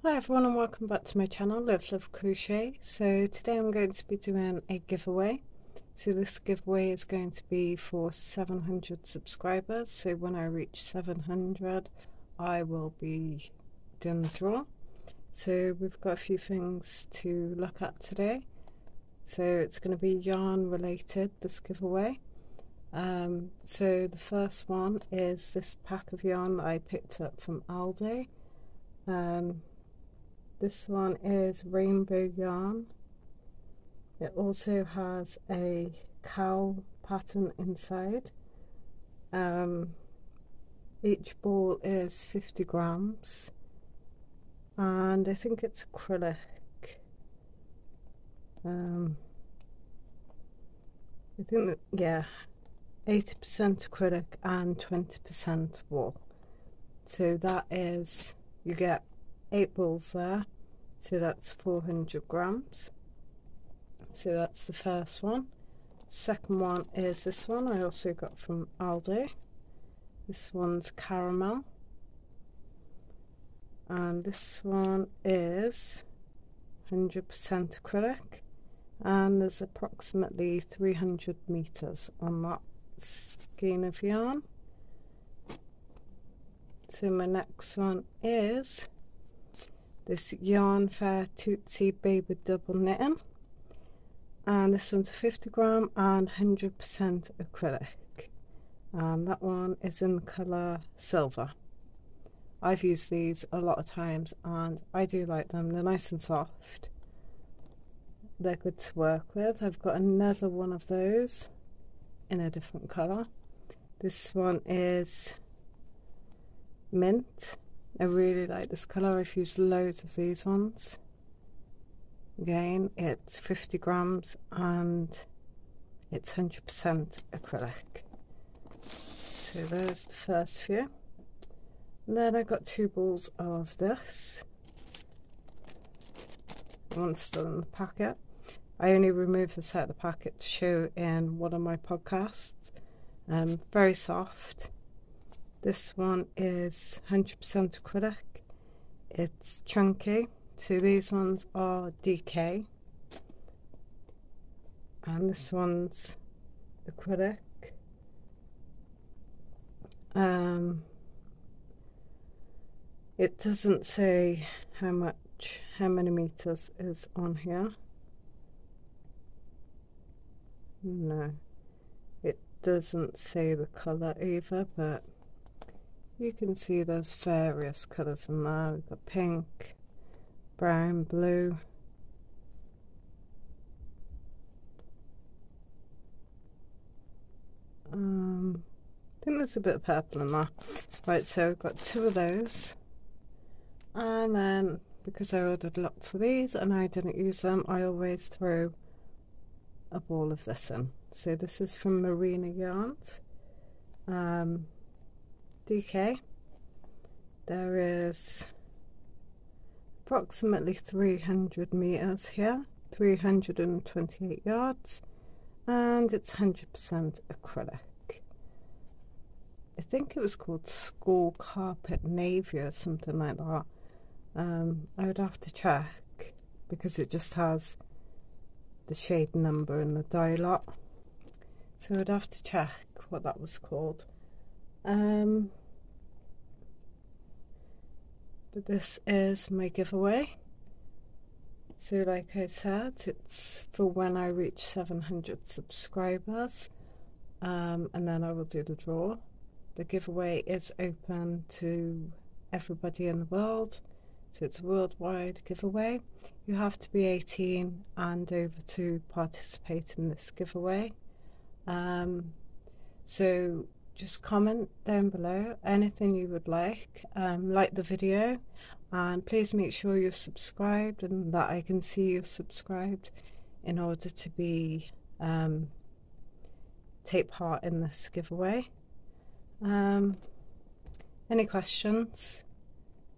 Hi everyone and welcome back to my channel, LiveLoveCrochet. So today I'm going to be doing a giveaway. So this giveaway is going to be for 700 subscribers. So when I reach 700 I will be doing the draw. So we've got a few things to look at today. So it's going to be yarn related, this giveaway. So the first one is this pack of yarn that I picked up from Aldi. This one is rainbow yarn. It also has a cowl pattern inside. Each ball is 50 grams and I think it's acrylic. I think that, yeah, 80% acrylic and 20% wool. So that is, you get 8 balls there, so that's 400 grams. So that's the first one. Second one is this one I also got from Aldi. This one's caramel, and this one is 100% acrylic, and there's approximately 300 meters on that skein of yarn. So my next one is this Yarn Fair Tootsie Baby Double Knitting, and this one's 50 gram and 100% acrylic, and that one is in the colour silver. I've used these a lot of times and I do like them. They're nice and soft, they're good to work with. I've got another one of those in a different colour. This one is mint. I really like this colour. I've used loads of these ones. Again, it's 50 grams and it's 100% acrylic. So there's the first few. And then I got 2 balls of this. One's still in the packet. I only removed this out of the packet to show in one of my podcasts. Very soft. This one is 100% acrylic. It's chunky. So these ones are DK. And this one's acrylic. It doesn't say how many meters is on here. No, it doesn't say the colour either, but you can see there's various colours in there. We've got pink, brown, blue. I think there's a bit of purple in there. Right, so I've got 2 of those. And then, because I ordered lots of these and I didn't use them, I always throw a ball of this in. So this is from Marina Yarns. DK. There is approximately 300 meters here, 328 yards, and it's 100% acrylic. I think it was called School Carpet Navy or something like that. I would have to check because it just has the shade number and the dye lot, so I'd have to check what that was called. But this is my giveaway. So like I said, it's for when I reach 700 subscribers, and then I will do the draw. The giveaway is open to everybody in the world, so it's a worldwide giveaway. You have to be 18 and over to participate in this giveaway. So just comment down below anything you would like the video, and please make sure you're subscribed and that I can see you're subscribed in order to be take part in this giveaway. Any questions,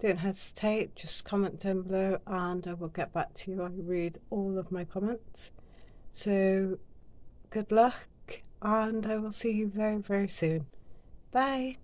don't hesitate, just comment down below and I will get back to you. I read all of my comments. So good luck and I will see you very, very soon. Bye.